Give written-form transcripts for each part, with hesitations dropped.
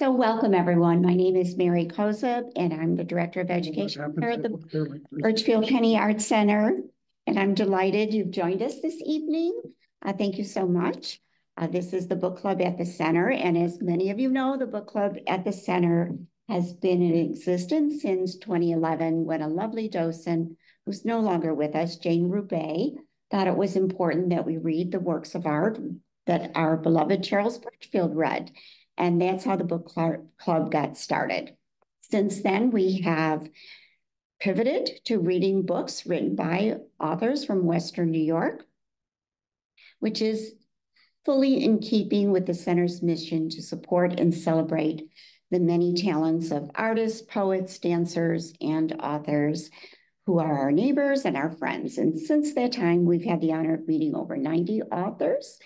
So welcome, everyone. My name is Mary Kozub, and I'm the Director of Education here at the Birchfield Penny Arts Center. And I'm delighted you've joined us this evening. Thank you so much. This is the book club at the center. And as many of you know, the book club at the center has been in existence since 2011 when a lovely docent who's no longer with us, Jane Roubaix, thought it was important that we read the works of art that our beloved Charles Birchfield read. And that's how the book club got started. Since then, we have pivoted to reading books written by authors from Western New York, which is fully in keeping with the center's mission to support and celebrate the many talents of artists, poets, dancers, and authors who are our neighbors and our friends. And since that time, we've had the honor of meeting over 90 authors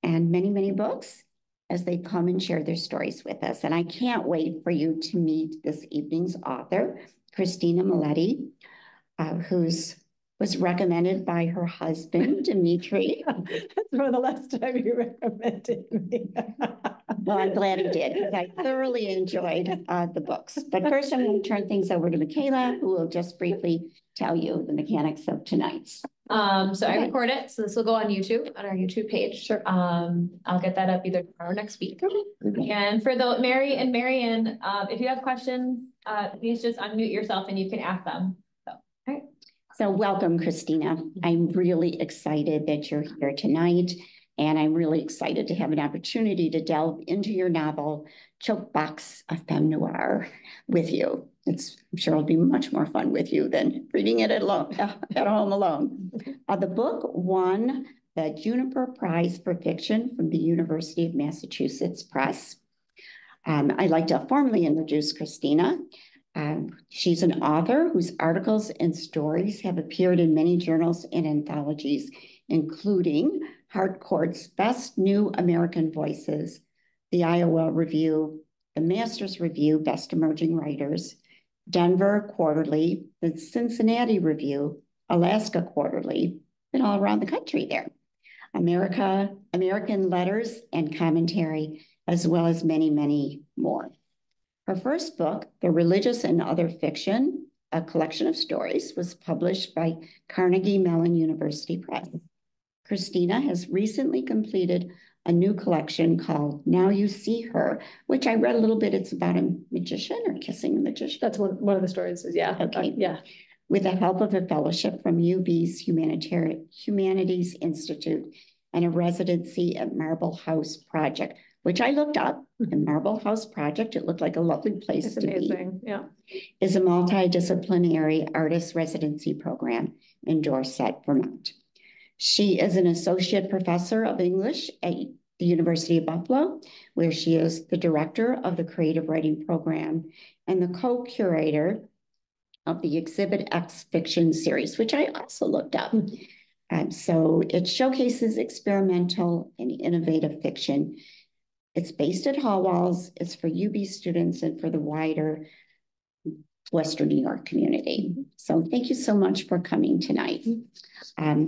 and many, many books as they come and share their stories with us. And I can't wait for you to meet this evening's author, Christina Milletti, who was recommended by her husband, Dimitri. That's for the last time you recommended me. Well, I'm glad he did, because I thoroughly enjoyed the books. But first, I'm going to turn things over to Michaela, who will just briefly tell you the mechanics of tonight's. So I record it, so this will go on YouTube, on our YouTube page. Sure. I'll get that up either tomorrow or next week. Okay. And for the Mary and Marian, if you have questions, please just unmute yourself and you can ask them. So, all right. So welcome, Christina. I'm really excited that you're here tonight, and I'm really excited to have an opportunity to delve into your novel, Chokebox, a Femme Noir, with you. I'm sure it'll be much more fun with you than reading it at home alone. The book won the Juniper Prize for Fiction from the University of Massachusetts Press. I'd like to formally introduce Christina. She's an author whose articles and stories have appeared in many journals and anthologies, including Harcourt's Best New American Voices, the Iowa Review, the Masters Review, Best Emerging Writers, Denver Quarterly, the Cincinnati Review, Alaska Quarterly, and all around the country there. American Letters and Commentary, as well as many, many more. Her first book, The Religious and Other Fiction, a collection of stories, was published by Carnegie Mellon University Press. Christina has recently completed a new collection called Now You See Her, which I read a little bit. It's about a magician or kissing a magician. That's one of the stories, yeah. Okay. Yeah. With the help of a fellowship from UB's Humanities Institute and a residency at Marble House Project, which I looked up. The Marble House Project, it looked like a lovely place to amazing. be. Yeah. Is a multidisciplinary artist residency program in Dorset, Vermont. She is an associate professor of English at the University of Buffalo, where she is the director of the creative writing program and the co-curator of the Exhibit X fiction series, which I also looked up. So it showcases experimental and innovative fiction. It's based at Hall Walls. It's for UB students and for the wider Western New York community. So thank you so much for coming tonight. I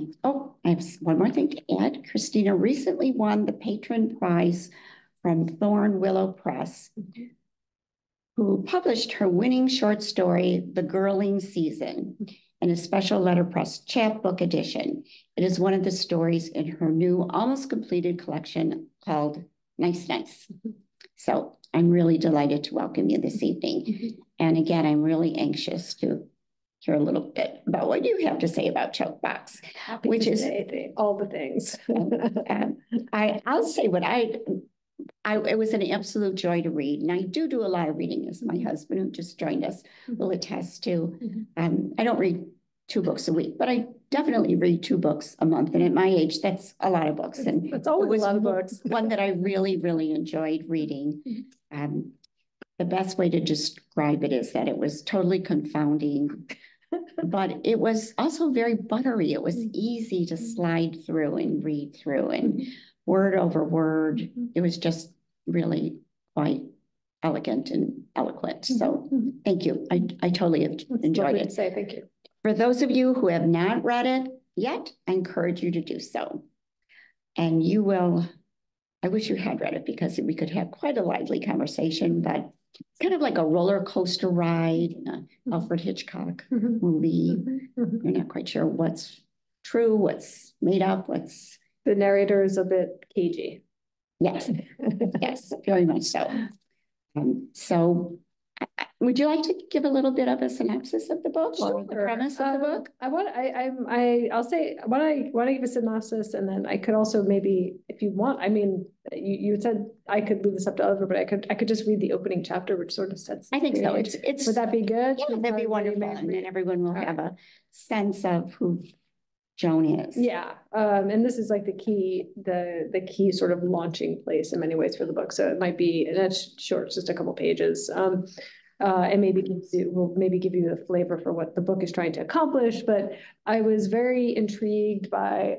have one more thing to add. Christina recently won the patron prize from Thorn Willow Press, who published her winning short story, The Girling Season, in a special letterpress chapbook edition. It is one of the stories in her new, almost completed collection called Nice Nice. So I'm really delighted to welcome you this evening. And again, I'm really anxious to hear a little bit about what you have to say about Chokebox, which is all the things. I'll say what it was an absolute joy to read. And I do a lot of reading, as my husband, who just joined us, will attest to. I don't read 2 books a week, but I definitely read 2 books a month. And at my age, that's a lot of books. And it's always a lot of books. One that I really, really enjoyed reading. The best way to describe it is that it was totally confounding, but it was also very buttery. It was easy to slide through and read through, and word over word. It was just really quite elegant and eloquent. So thank you. I totally enjoyed it. Say thank you. For those of you who have not read it yet, I encourage you to do so. And you will I wish you had read it because we could have quite a lively conversation, but it's kind of like a roller coaster ride in a Alfred Hitchcock movie. You're not quite sure what's true, what's made up, what's... The narrator is a bit cagey. Yes, yes, very much so. So would you like to give a little bit of a synopsis of the book or the premise of the book? I'll say, why don't I give a synopsis, and then I could also maybe, if you want, I mean, you said I could leave this up to Oliver, but I could just read the opening chapter, which sort of sets. I think so. It's would that be good? Yeah, that'd be wonderful, and then everyone will have a sense of who Joan is. Yeah, and this is like the key sort of launching place in many ways for the book. So it might be, and it's short, just a couple pages. And will maybe give you the flavor for what the book is trying to accomplish. But I was very intrigued by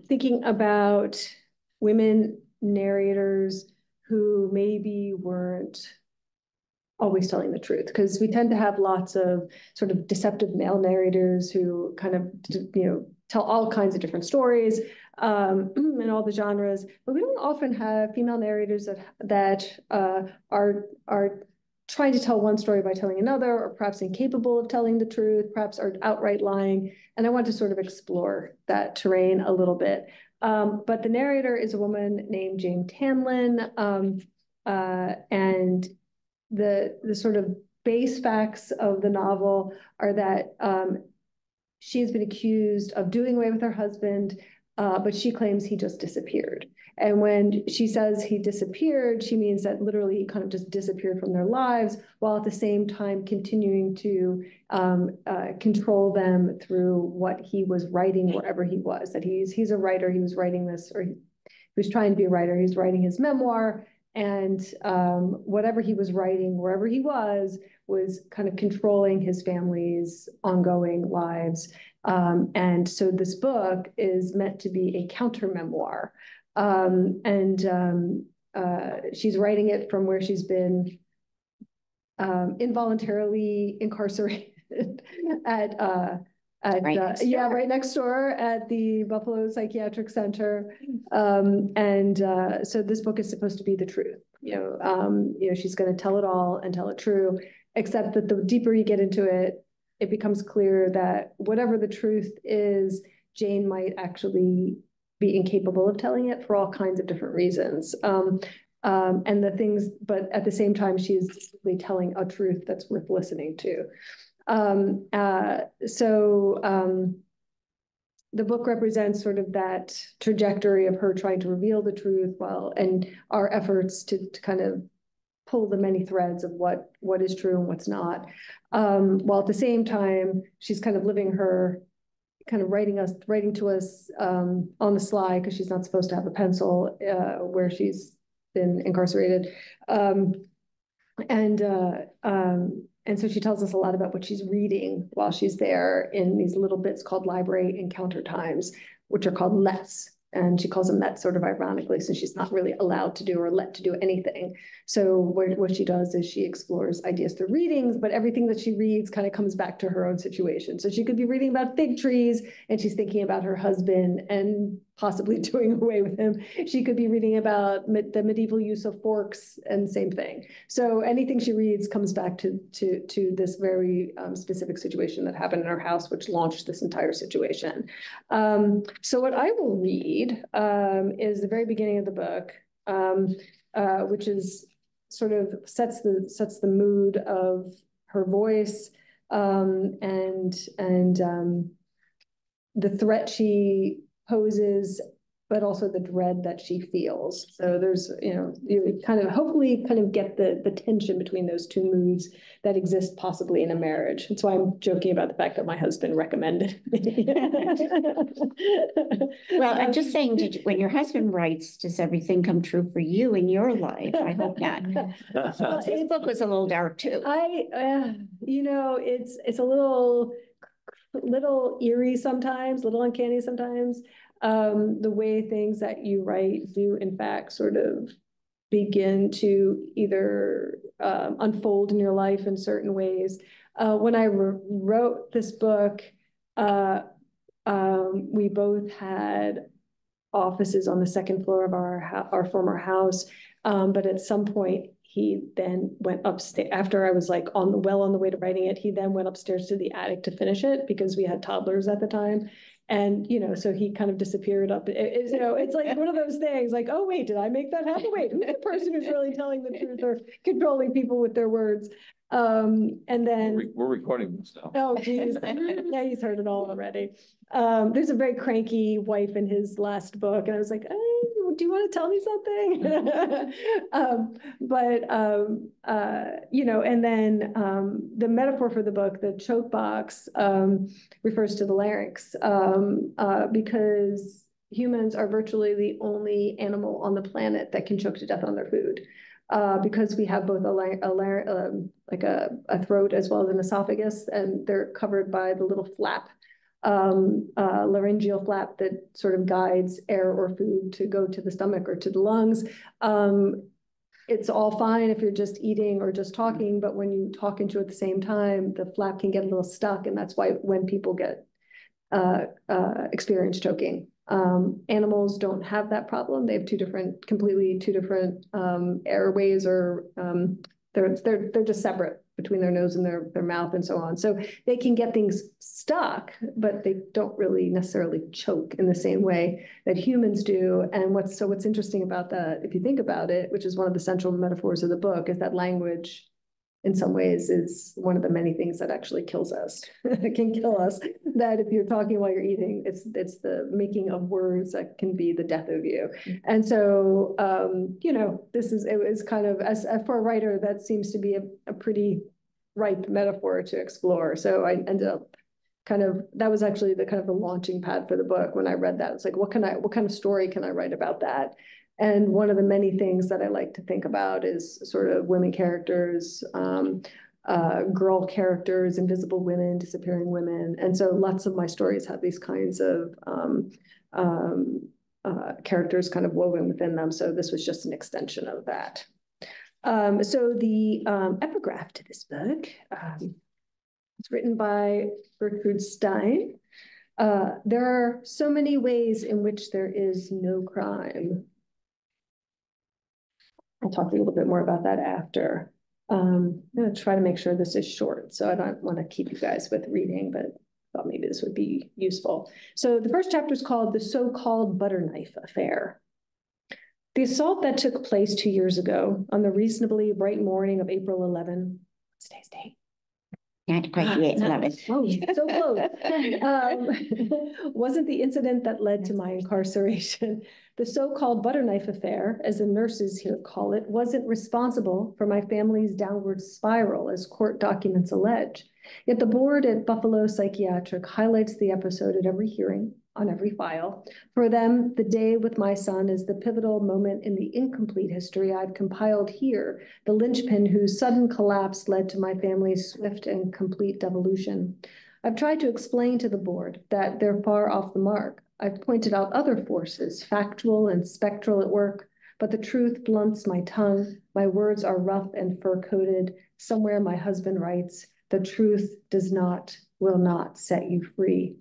thinking about women narrators who maybe weren't always telling the truth, because we tend to have lots of sort of deceptive male narrators who kind of, tell all kinds of different stories in all the genres, but we don't often have female narrators that are trying to tell one story by telling another, or perhaps incapable of telling the truth, perhaps are outright lying. And I want to sort of explore that terrain a little bit. But the narrator is a woman named Jane Tanlin, and the sort of base facts of the novel are that she has been accused of doing away with her husband, but she claims he just disappeared. And when she says he disappeared, she means that literally he kind of just disappeared from their lives, while at the same time continuing to control them through what he was writing wherever he was. That he's a writer, he was writing this, or he was trying to be a writer, he's writing his memoir, and whatever he was writing, wherever he was kind of controlling his family's ongoing lives. And so this book is meant to be a counter memoir. She's writing it from where she's been involuntarily incarcerated at right next door at the Buffalo Psychiatric Center. So this book is supposed to be the truth. She's going to tell it all and tell it true, except that the deeper you get into it, it becomes clear that whatever the truth is, Jane might actually be incapable of telling it for all kinds of different reasons. But at the same time, she is telling a truth that's worth listening to. The book represents sort of that trajectory of her trying to reveal the truth, and our efforts to kind of pull the many threads of what is true and what's not. While at the same time, she's kind of living her, kind of writing to us on the sly, because she's not supposed to have a pencil where she's been incarcerated. And so she tells us a lot about what she's reading while she's there in these little bits called library encounter times, which are called lets. And she calls them that sort of ironically, since she's not really allowed to do or let to do anything. So what she does is she explores ideas through readings, but everything that she reads kind of comes back to her own situation. So she could be reading about fig trees and she's thinking about her husband and possibly doing away with him. She could be reading about the medieval use of forks, and same thing. So anything she reads comes back to this very specific situation that happened in her house, which launched this entire situation. So what I will read is the very beginning of the book, which is sort of sets the mood of her voice, and the threat she poses, but also the dread that she feels. So there's, you kind of hopefully kind of get the tension between those two moods that exist possibly in a marriage. That's why I'm joking about the fact that my husband recommended me. Well, I'm just saying, when your husband writes, does everything come true for you in your life? I hope not. His book was a little dark too. It's a little eerie sometimes, little uncanny sometimes. The way things that you write do in fact sort of begin to either unfold in your life in certain ways. When I wrote this book, we both had offices on the second floor of our former house. But at some point, he then went upstairs after I was like on the way to writing it. He then went upstairs to the attic to finish it because we had toddlers at the time. And, so he kind of disappeared up. It's like one of those things like, oh, wait, did I make that happen? Wait, who's the person who's really telling the truth or controlling people with their words? And then we're recording this now. oh, geez. Yeah, he's heard it all already. There's a very cranky wife in his last book. And I was like, hey, do you want to tell me something? And then the metaphor for the book, the choke box, refers to the larynx because humans are virtually the only animal on the planet that can choke to death on their food. Because we have both a throat as well as an esophagus, and they're covered by the little flap, laryngeal flap that sort of guides air or food to go to the stomach or to the lungs. It's all fine if you're just eating or just talking, but when you talk into it at the same time, the flap can get a little stuck, and that's why when people get experience choking. Animals don't have that problem. They have completely two different airways, or they're just separate between their nose and their mouth and so on. So they can get things stuck, but they don't really necessarily choke in the same way that humans do. And what's interesting about that, if you think about it, which is one of the central metaphors of the book, is that language in some ways is one of the many things that actually kills us. It can kill us. That if you're talking while you're eating, it's the making of words that can be the death of you. And so, it was kind of, as for a writer, that seems to be a pretty ripe metaphor to explore. So I ended up that was actually the kind of the launching pad for the book. When I read that, it's like, what kind of story can I write about that? And one of the many things that I like to think about is sort of women characters, girl characters, invisible women, disappearing women. And so lots of my stories have these kinds of characters kind of woven within them. So this was just an extension of that. So the epigraph to this book, it's written by Gertrude Stein. There are so many ways in which there is no crime. I'll talk a little bit more about that after. I'm going to try to make sure this is short, so I don't want to keep you guys with reading, but I thought maybe this would be useful. So the first chapter is called The So-Called Butter Knife Affair. The assault that took place 2 years ago on the reasonably bright morning of April 11, what's today's date? Not quite yet, 11. Oh, so close. Wasn't the incident that led to my incarceration. The so-called butter knife affair, as the nurses here call it, wasn't responsible for my family's downward spiral, as court documents allege. Yet the board at Buffalo Psychiatric highlights the episode at every hearing, on every file. For them, the day with my son is the pivotal moment in the incomplete history I've compiled here, the linchpin whose sudden collapse led to my family's swift and complete devolution. I've tried to explain to the board that they're far off the mark. I've pointed out other forces, factual and spectral at work, but the truth blunts my tongue. My words are rough and fur-coated. Somewhere my husband writes, the truth will not set you free.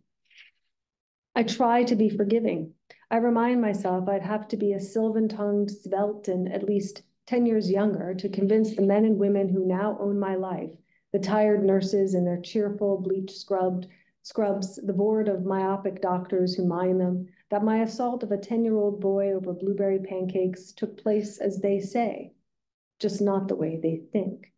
I try to be forgiving. I remind myself I'd have to be a sylvan-tongued, svelte, and at least 10 years younger to convince the men and women who now own my life, the tired nurses in their cheerful, bleach scrubs, the board of myopic doctors who mind them, that my assault of a 10-year-old boy over blueberry pancakes took place as they say, just not the way they think.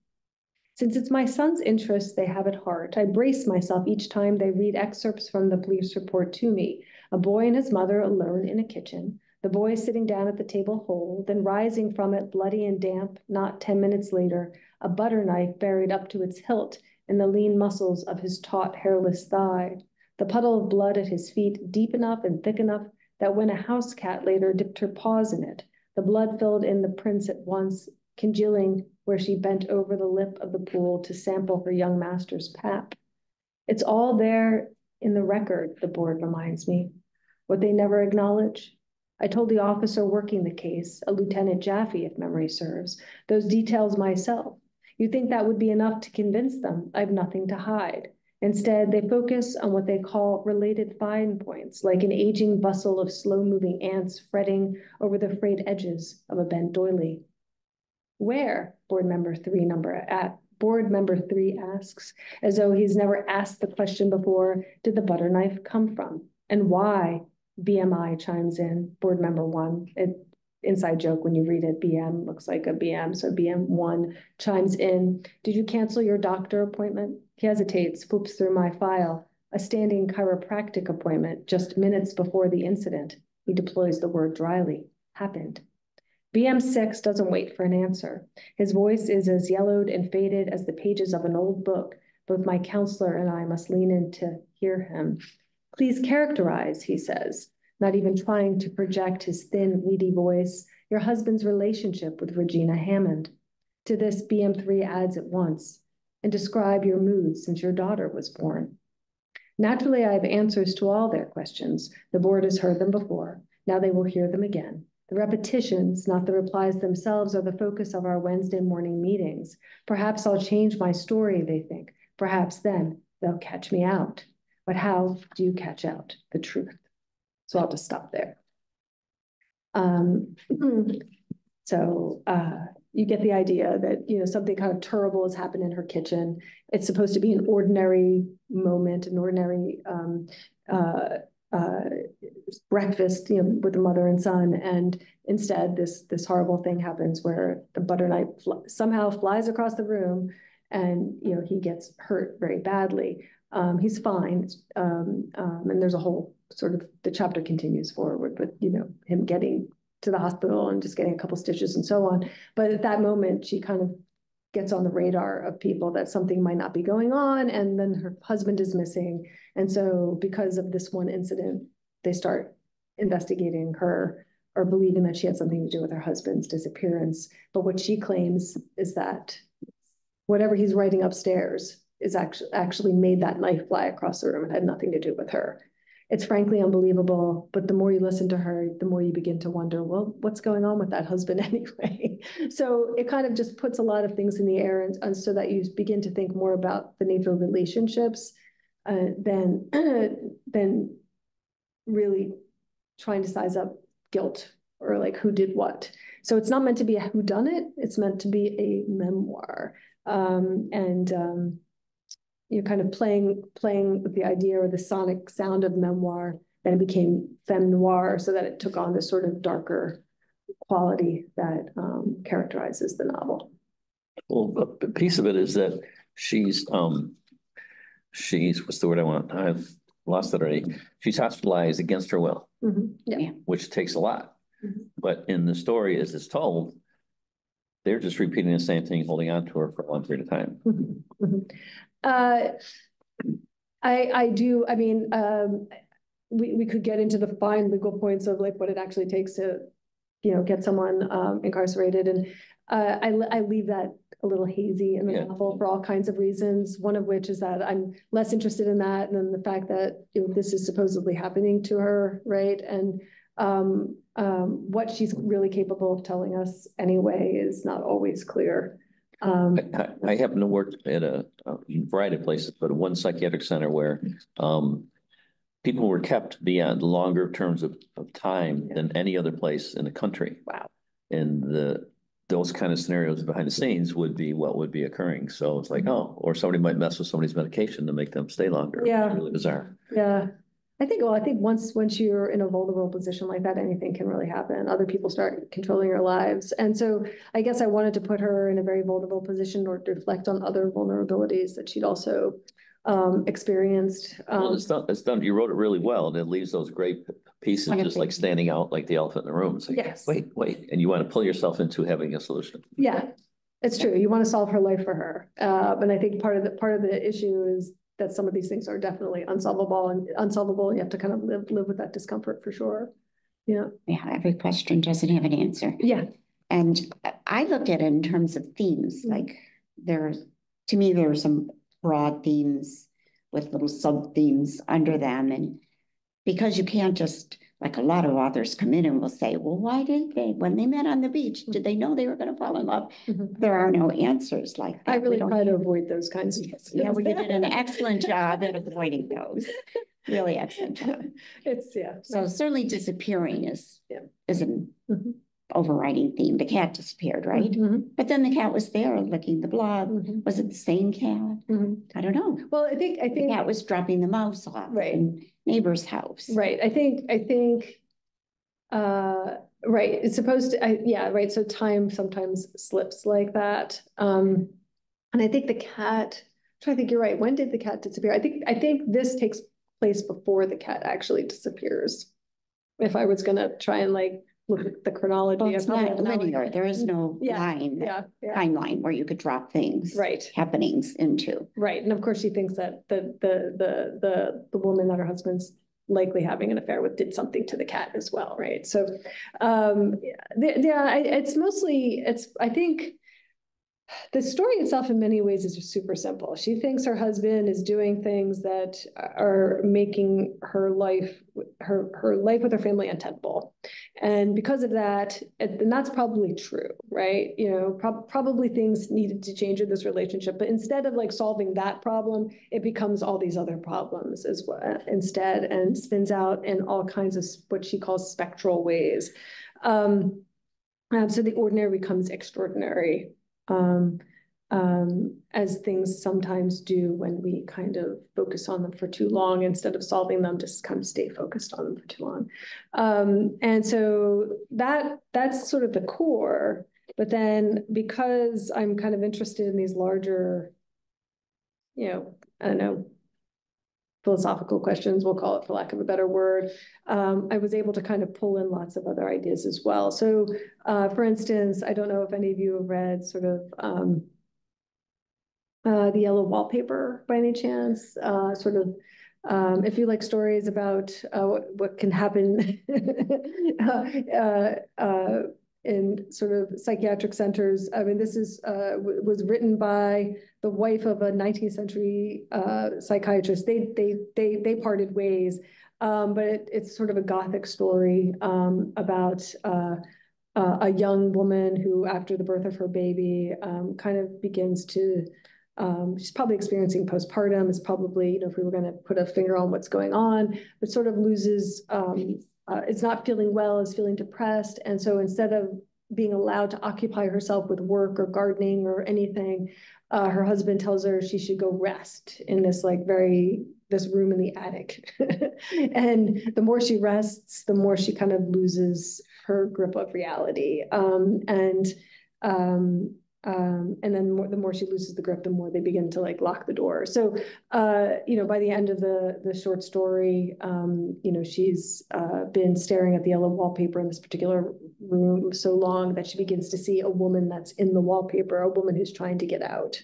Since it's my son's interest they have at heart, I brace myself each time they read excerpts from the police report to me. A boy and his mother alone in a kitchen, the boy sitting down at the table whole, then rising from it bloody and damp, not 10 minutes later, a butter knife buried up to its hilt in the lean muscles of his taut, hairless thigh. The puddle of blood at his feet deep enough and thick enough that when a house cat later dipped her paws in it, the blood filled in the prints at once, congealing where she bent over the lip of the pool to sample her young master's pap. It's all there in the record, the board reminds me. What they never acknowledge. I told the officer working the case, a Lieutenant Jaffe, if memory serves, those details myself. You think that would be enough to convince them I've nothing to hide. Instead, they focus on what they call related fine points, like an aging bustle of slow-moving ants fretting over the frayed edges of a bent doily. Where? Board member three asks, as though he's never asked the question before, did the butter knife come from? And why? BMI chimes in, board member 1. Inside joke when you read it, BM looks like a BM, so BM1 chimes in. Did you cancel your doctor appointment? He hesitates, flips through my file. A standing chiropractic appointment just minutes before the incident. He deploys the word dryly. Happened. BM6 doesn't wait for an answer. His voice is as yellowed and faded as the pages of an old book. Both my counselor and I must lean in to hear him. Please characterize, he says, not even trying to project his thin, weedy voice, your husband's relationship with Regina Hammond. To this, BM3 adds at once, and describe your mood since your daughter was born. Naturally, I have answers to all their questions. The board has heard them before. Now they will hear them again. The repetitions, not the replies themselves, are the focus of our Wednesday morning meetings. Perhaps I'll change my story, they think. Perhaps then they'll catch me out. But how do you catch out the truth? So I'll just stop there. You get the idea that, you know, something kind of terrible has happened in her kitchen. It's supposed to be an ordinary moment, an ordinary breakfast, you know, with the mother and son, and instead this horrible thing happens where the butter knife somehow flies across the room, and you know he gets hurt very badly. He's fine, and there's a whole sort of, the chapter continues forward, but you know, him getting to the hospital and just getting a couple stitches and so on. But at that moment, she kind of gets on the radar of people that something might not be going on, and then her husband is missing. And so because of this one incident, they start investigating her or believing that she had something to do with her husband's disappearance. But what she claims is that whatever he's writing upstairs is actually made that knife fly across the room. It had nothing to do with her. It's frankly unbelievable, but the more you listen to her, the more you begin to wonder, well, what's going on with that husband anyway? So it kind of just puts a lot of things in the air, and so that you begin to think more about the nature of relationships than really trying to size up guilt or like who did what. So it's not meant to be a whodunit, it's meant to be a memoir. You're kind of playing with the idea or the sonic sound of memoir, then it became femme noir, so that it took on this sort of darker quality that characterizes the novel. Well, a piece of it is that she's what's the word I want? I've lost it already. She's hospitalized against her will, Yeah. which takes a lot. But in the story, as it's told, they're just repeating the same thing, holding on to her for a long period of time. I do. I mean, we could get into the fine legal points of like what it actually takes to, you know, get someone incarcerated, and I leave that a little hazy in the novel for all kinds of reasons. One of which is that I'm less interested in that than the fact that, you know, this is supposedly happening to her, right? And what she's really capable of telling us anyway is not always clear. I happen to work at a variety of places, but one psychiatric center where people were kept beyond longer terms of time than any other place in the country. Wow. And those kind of scenarios behind the scenes would be what would be occurring. So it's like, oh, or somebody might mess with somebody's medication to make them stay longer. Yeah. It's really bizarre. Yeah. I think once you're in a vulnerable position like that, anything can really happen. Other people start controlling your lives. And so I guess I wanted to put her in a very vulnerable position or to reflect on other vulnerabilities that she'd also experienced. Well, it's done. You wrote it really well, and it leaves those great pieces just like standing out like the elephant in the room. It's like, yes. Wait. And you want to pull yourself into having a solution. Yeah, it's true. You want to solve her life for her. And I think part of the issue is that some of these things are definitely unsolvable, and you have to kind of live with that discomfort for sure. Yeah. Yeah, every question doesn't have an answer. Yeah. And I looked at it in terms of themes. Like to me, there are some broad themes with little sub themes under them. And because you can't just like a lot of authors come in and will say, well, why did they, when they met on the beach, did they know they were going to fall in love? There are no answers like that. I really try to avoid those kinds of things. Yeah, well, you did an excellent job at avoiding those. Really excellent job. So certainly disappearing is an overriding theme. The cat disappeared, right? But then the cat was there licking the blood. Was it the same cat? I don't know. Well, I think the cat was dropping the mouse off in neighbor's house. Right. I think right. It's supposed to, yeah, right. So time sometimes slips like that. And I think the cat, I think you're right. When did the cat disappear? I think this takes place before the cat actually disappears. If I was gonna try and like look at the chronology. Well, it's not linear. There is no line, timeline where you could drop things, happenings into. Right, and of course she thinks that the woman that her husband's likely having an affair with did something to the cat as well, right? So, it's mostly I think. The story itself in many ways is super simple. She thinks her husband is doing things that are making her life with her family untenable. And because of that, and that's probably true, right? You know, probably things needed to change in this relationship, but instead of like solving that problem, it becomes all these other problems as well instead, and spins out in all kinds of what she calls spectral ways. So the ordinary becomes extraordinary. As things sometimes do when we kind of focus on them for too long instead of solving them, just kind of stay focused on them for too long. And so that's sort of the core. But then because I'm kind of interested in these larger, you know, I don't know, philosophical questions, we'll call it for lack of a better word, I was able to kind of pull in lots of other ideas as well. So for instance, I don't know if any of you have read sort of The Yellow Wallpaper by any chance, if you like stories about what can happen in sort of psychiatric centers. I mean, this is was written by the wife of a 19th century psychiatrist. They parted ways, but it's sort of a Gothic story about a young woman who, after the birth of her baby, kind of begins to, she's probably experiencing postpartum, is probably, you know, if we were going to put a finger on what's going on, but sort of loses, it's not feeling well, is feeling depressed. And so instead of being allowed to occupy herself with work or gardening or anything, her husband tells her she should go rest in this this room in the attic. And the more she rests, the more she kind of loses her grip of reality. And then the more she loses the grip, the more they begin to like lock the door. So, you know, by the end of the short story, you know, she's been staring at the yellow wallpaper in this particular room so long that she begins to see a woman that's in the wallpaper, a woman who's trying to get out.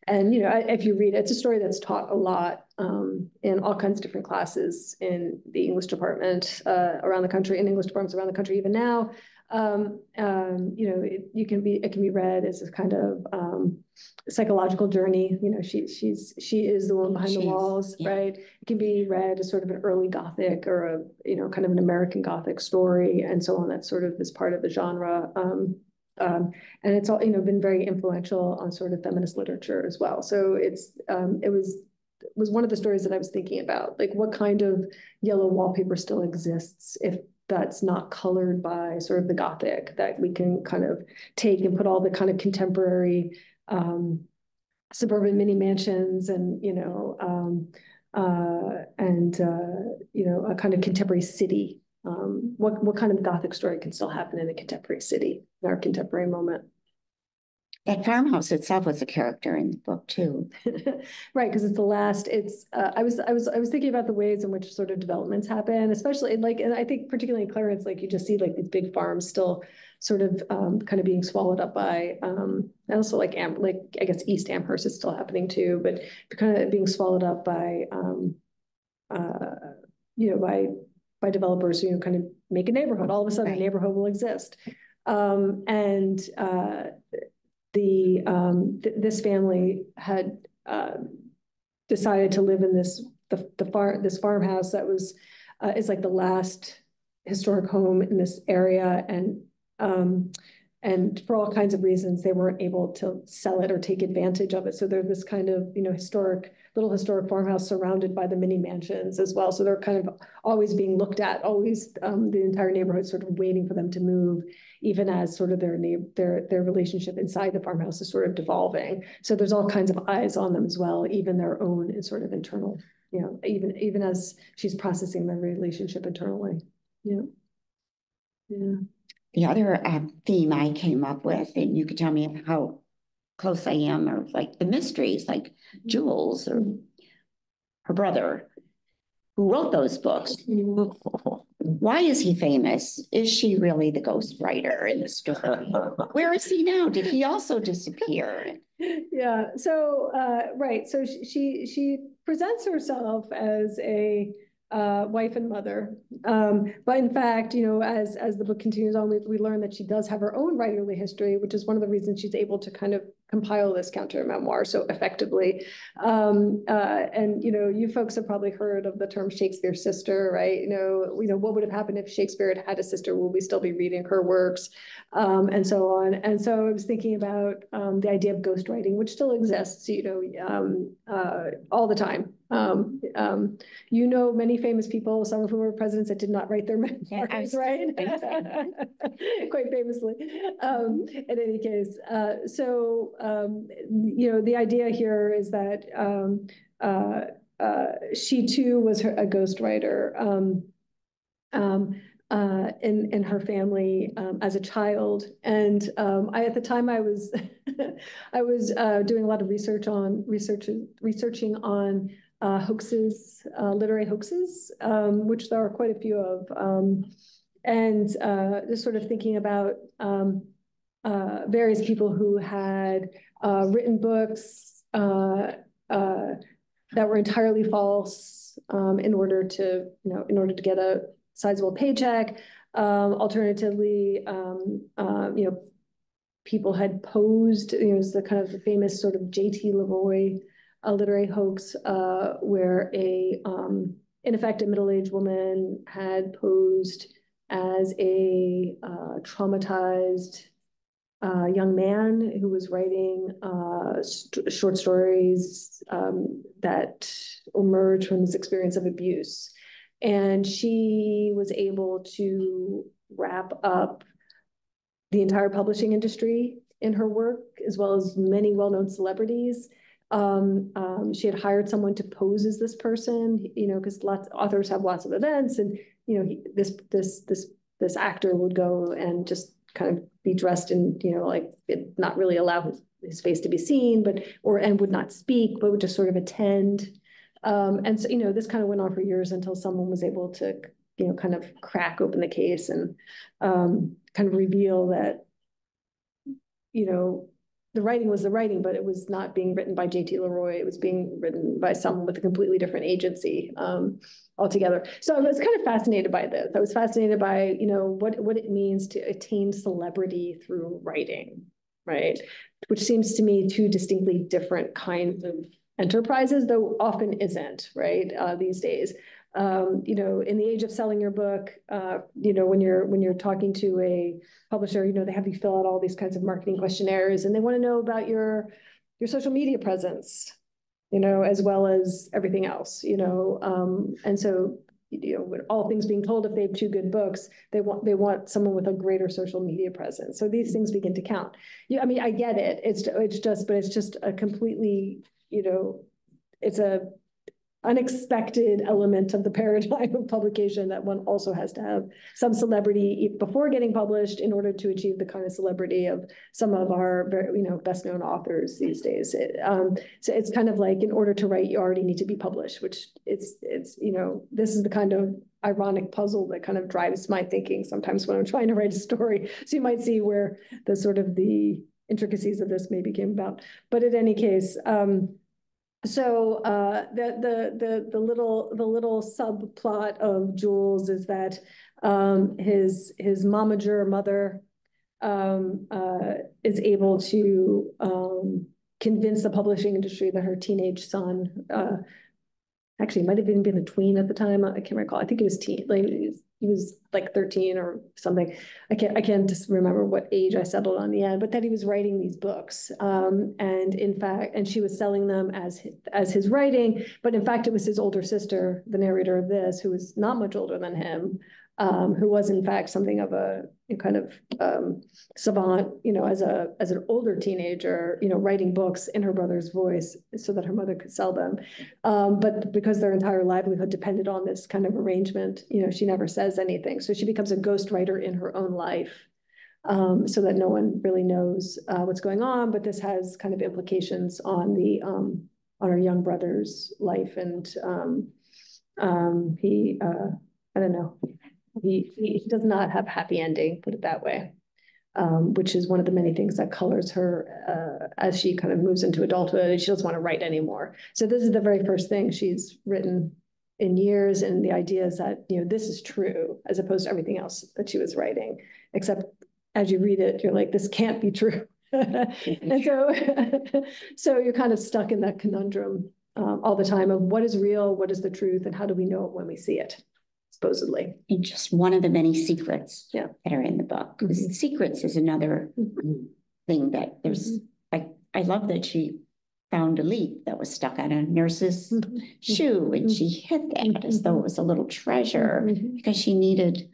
And, you know, if you read it, it's a story that's taught a lot in all kinds of different classes in the English department around the country, in English departments around the country, even now. You know, it can be read as a kind of psychological journey. You know, she is the woman behind the walls, right? It can be read as sort of an early Gothic or a, you know, kind of an American Gothic story and so on. That's sort of this part of the genre. And it's all, you know, been very influential on sort of feminist literature as well. So it's it was one of the stories that I was thinking about, like what kind of yellow wallpaper still exists if that's not colored by sort of the Gothic, that we can kind of take and put all the kind of contemporary suburban mini mansions and, you know, you know, a kind of contemporary city. What kind of Gothic story can still happen in a contemporary city, in our contemporary moment? That farmhouse itself was a character in the book too. Right, because it's the last, it's, I was thinking about the ways in which sort of developments happen, especially in like, and I think particularly in Clarence, like you just see like these big farms still sort of kind of being swallowed up by, and also like I guess East Amherst is still happening too, but kind of being swallowed up by, you know, by developers who, you know, kind of make a neighborhood. All of a sudden, a neighborhood will exist. This family had decided to live in this farmhouse that was is like the last historic home in this area, and for all kinds of reasons, they weren't able to sell it or take advantage of it. So they're this kind of, little historic farmhouse surrounded by the mini mansions as well. So they're kind of always being looked at, always the entire neighborhood sort of waiting for them to move, even as sort of their relationship inside the farmhouse is sort of devolving. So there's all kinds of eyes on them as well, even their own and sort of internal, even as she's processing their relationship internally. Yeah. Yeah. The other theme I came up with, and you could tell me how close I am, or like the mysteries, like Jules or her brother, who wrote those books. Why is he famous? Is she really the ghost writer in the story? Where is he now? Did he also disappear? Yeah. So right. So she presents herself as a wife and mother, but in fact, as the book continues on, we learn that she does have her own writerly history, which is one of the reasons she's able to kind of compile this counter memoir so effectively. And you folks have probably heard of the term Shakespeare's sister, right? What would have happened if Shakespeare had had a sister? Will we still be reading her works, and so on? And so I was thinking about the idea of ghostwriting, which still exists, all the time. Many famous people, some of whom were presidents, that did not write their memoirs, right? Quite famously. In any case, the idea here is that she too was a ghostwriter in her family as a child, and at the time I was I was doing a lot of researching on hoaxes, literary hoaxes, which there are quite a few of, and just sort of thinking about various people who had written books that were entirely false in order to get a sizable paycheck. Alternatively, people had posed. It was the kind of the famous sort of J.T. Leroy literary hoax, where in effect, a middle-aged woman had posed as a traumatized young man who was writing short stories that emerged from his experience of abuse. And she was able to wrap up the entire publishing industry in her work, as well as many well-known celebrities. She had hired someone to pose as this person, because authors have lots of events, and this actor would go and just kind of be dressed in, not really allow his face to be seen, and would not speak, but would just sort of attend. And so, this kind of went on for years until someone was able to, kind of crack open the case and kind of reveal that, the writing was the writing, but it was not being written by J.T. Leroy. It was being written by someone with a completely different agency altogether. So I was kind of fascinated by this. I was fascinated by, what it means to attain celebrity through writing, right? Which seems to me two distinctly different kinds of enterprises, though often isn't, right, these days. In the age of selling your book, when you're talking to a publisher, they have you fill out all these kinds of marketing questionnaires, and they want to know about your social media presence, as well as everything else, and so, with all things being told, if they have two good books, they want someone with a greater social media presence. So these things begin to count. I get it. It's just a completely, it's a unexpected element of the paradigm of publication, that one also has to have some celebrity before getting published in order to achieve the kind of celebrity of some of our very, best known authors these days. So it's kind of like, in order to write, you already need to be published, which this is the kind of ironic puzzle that kind of drives my thinking sometimes when I'm trying to write a story. So you might see where the intricacies of this maybe came about. But in any case, so the little subplot of Jules is that his momager mother is able to convince the publishing industry that her teenage son Actually, it might have even been a tween at the time. I can't recall. I think it was teen, like he was like 13 or something. I can't just remember what age I settled on the end, but that he was writing these books. And in fact, and she was selling them as his writing, but in fact, it was his older sister, the narrator of this, who was not much older than him, who was in fact something of a kind of savant, as an older teenager, writing books in her brother's voice so that her mother could sell them. But because their entire livelihood depended on this kind of arrangement, she never says anything. So she becomes a ghostwriter in her own life, so that no one really knows what's going on. But this has kind of implications on on her young brother's life, and he I don't know. He does not have a happy ending, put it that way, which is one of the many things that colors her as she kind of moves into adulthood, and she doesn't want to write anymore. So this is the very first thing she's written in years, and the idea is that, this is true, as opposed to everything else that she was writing, except as you read it, you're like, this can't be true. And so you're kind of stuck in that conundrum all the time of what is real, what is the truth, and how do we know it when we see it? Supposedly. And just one of the many secrets that are in the book. Secrets is another thing that there's, I love that she found a leaf that was stuck on a nurse's shoe, and she hid that as though it was a little treasure because she needed,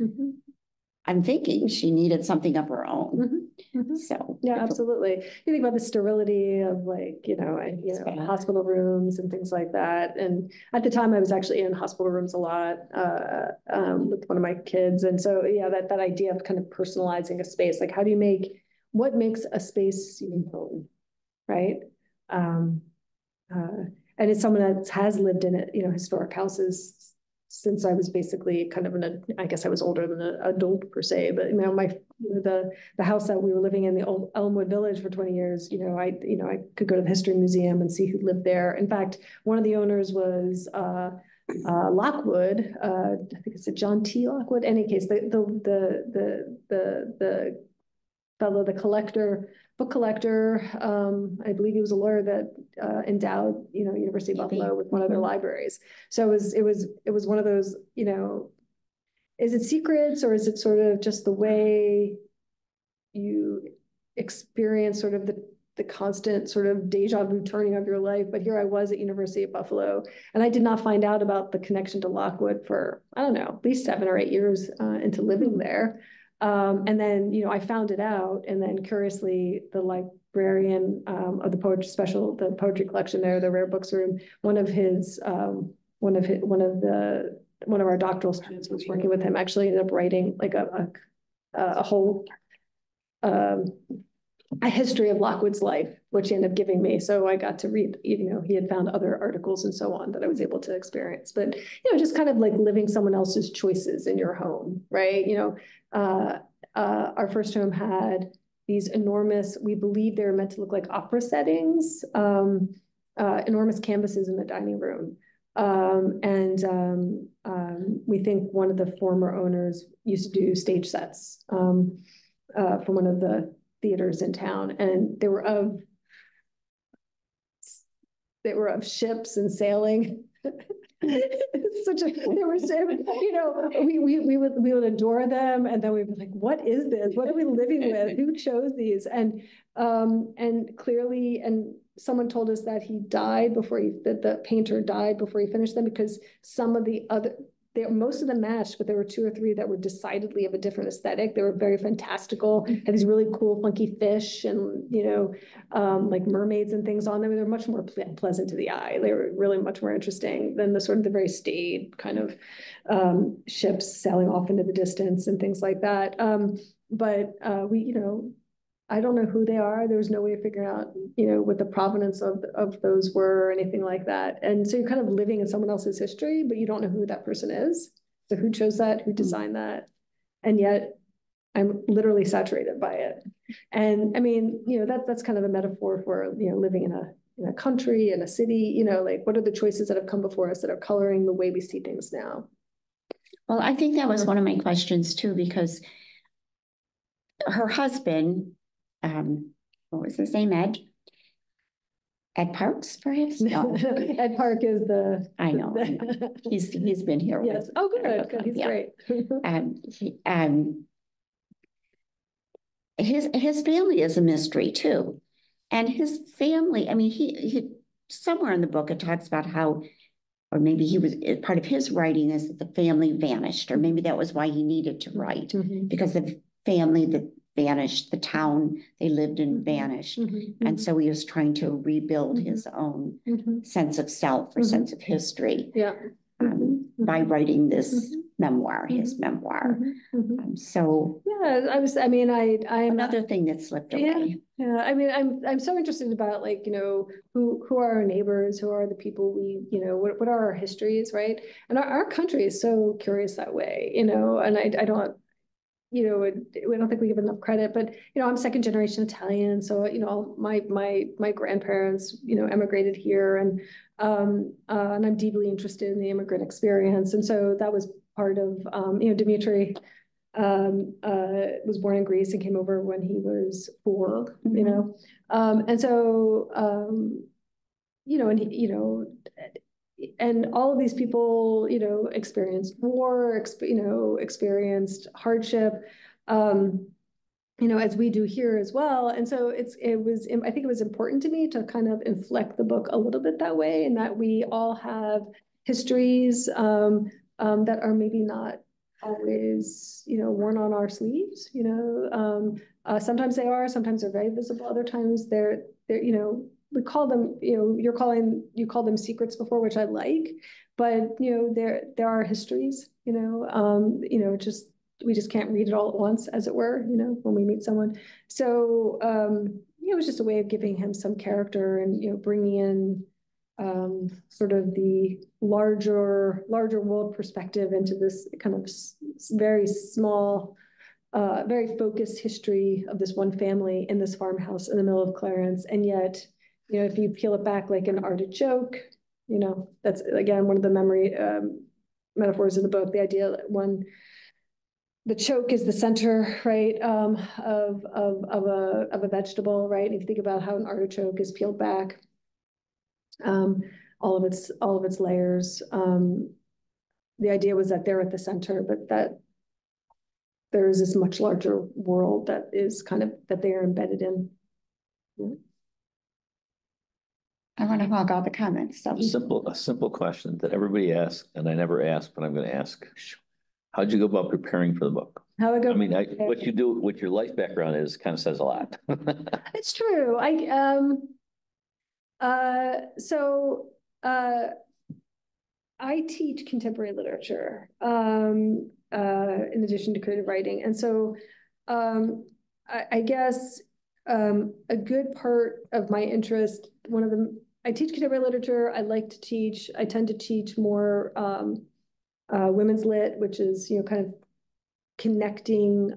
I'm thinking she needed something of her own. So yeah, absolutely. You think about the sterility of hospital rooms and things like that. And at the time I was actually in hospital rooms a lot with one of my kids. And so, yeah, that idea of kind of personalizing a space, like what makes a space your home, right? And it's someone that has lived in it, historic houses since I was basically kind of I guess I was older than an adult per se, but the house that we were living in, the old Elmwood Village for 20 years, I could go to the History Museum and see who lived there. In fact, one of the owners was Lockwood. I think it's a John T. Lockwood. In any case, the fellow, book collector, I believe he was a lawyer that endowed, University of Buffalo with one of their libraries. So it was one of those, is it secrets, or is it sort of just the way you experience sort of the constant sort of deja vu turning of your life? But here I was at University of Buffalo, and I did not find out about the connection to Lockwood for, I don't know, at least 7 or 8 years into living there. And then, I found it out, and then curiously, the librarian of the poetry collection there, the rare books room, one of our doctoral students was working with him, actually ended up writing like a whole a history of Lockwood's life, which he ended up giving me. So I got to read, he had found other articles and so on that I was able to experience. But, just kind of like living someone else's choices in your home, right? Our first home had these enormous, we believe they were meant to look like opera settings, enormous canvases in the dining room. We think one of the former owners used to do stage sets for one of the theaters in town, and they were of ships and sailing. We would adore them, and then we'd be like, what is this? What are we living with? Who chose these? And clearly, and someone told us that the painter died before he finished them, because some of the other, most of them matched, but there were 2 or 3 that were decidedly of a different aesthetic. They were very fantastical, had these really cool, funky fish and, like mermaids and things on them. They were much more pleasant to the eye. They were really much more interesting than the sort of the very staid kind of ships sailing off into the distance and things like that. But I don't know who they are. There was no way of figuring out, what the provenance of those were or anything like that. And so you're kind of living in someone else's history, but you don't know who that person is. So who chose that? Who designed that? And yet I'm literally saturated by it. And I mean, that's kind of a metaphor for, living in a country, in a city, like what are the choices that have come before us that are coloring the way we see things now? Well, I think that was one of my questions too, because her husband, what was his name, Ed? Ed Parks, perhaps? No, Ed Park is the. I know. He's been here. Yes. with- Oh, good. He's Yeah. great. His family is a mystery too. And his family, I mean, he somewhere in the book, it talks about how, or maybe he was, part of his writing is that the family vanished, or maybe that was why he needed to write, because the family that vanished, the town they lived in vanished. And so he was trying to rebuild his own sense of self or sense of history. Yeah. By writing this memoir, his memoir. So Yeah, I am another thing that slipped away. Yeah, I mean, I'm so interested about, like, you know, who are our neighbors, who are the people we, you know, what are our histories, right? And our country is so curious that way, you know, and I don't, you know, we don't think we give enough credit, but, you know, I'm second generation Italian. So, you know, my grandparents, you know, emigrated here, and I'm deeply interested in the immigrant experience. And so that was part of, you know, Dimitri was born in Greece and came over when he was 4, you know? And so, you know, and you know, and all of these people, you know, experienced war, you know, experienced hardship, you know, as we do here as well. And so I think it was important to me to kind of inflect the book a little bit that way, and that we all have histories that are maybe not always, you know, worn on our sleeves, you know. Sometimes they are, sometimes they're very visible, other times they're, you know, we call them, you know, you call them secrets before, which I like, but, you know, there are histories, you know, we just can't read it all at once, as it were, you know, when we meet someone. So, you know, it was just a way of giving him some character and, you know, bringing in sort of the larger world perspective into this kind of very small, very focused history of this one family in this farmhouse in the middle of Clarence. And yet, you know, if you peel it back like an artichoke, you know, that's again one of the memory metaphors of the book. The idea that the choke is the center, right, of a vegetable, right? And if you think about how an artichoke is peeled back, all of its layers. The idea was that they're at the center, but that there is this much larger world that is kind of that they are embedded in. Yeah. I want to hog all the comments. So. A simple question that everybody asks, and I never ask, but I'm going to ask. How'd you go about preparing for the book? How I go? I mean, what you do, what your life background is, kind of says a lot. It's true. I teach contemporary literature in addition to creative writing. And so I guess a good part of my interest, I teach contemporary literature. I tend to teach more women's lit, which is, you know, kind of connecting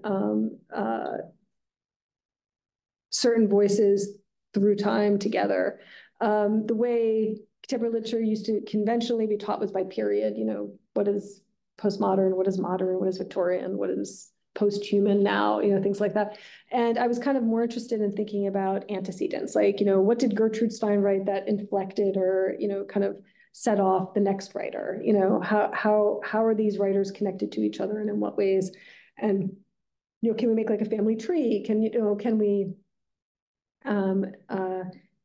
certain voices through time together. The way contemporary literature used to conventionally be taught was by period, you know, what is postmodern, what is modern, what is Victorian, what is post-human now, you know, things like that. And I was kind of more interested in thinking about antecedents, like, you know, what did Gertrude Stein write that inflected or, you know, kind of set off the next writer? You know, how are these writers connected to each other and in what ways? And, you know, can we make like a family tree? Can we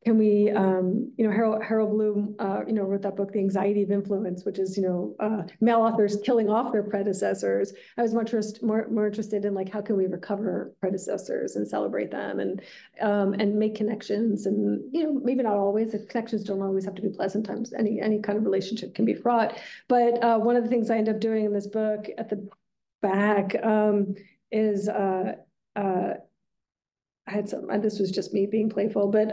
you know, Harold Bloom, you know, wrote that book, The Anxiety of Influence, which is, you know, male authors killing off their predecessors. I was more interested in like, how can we recover predecessors and celebrate them and make connections, and, you know, maybe not always, the connections don't always have to be pleasant times. Any kind of relationship can be fraught. But one of the things I end up doing in this book at the back is I had some, and this was just me being playful, but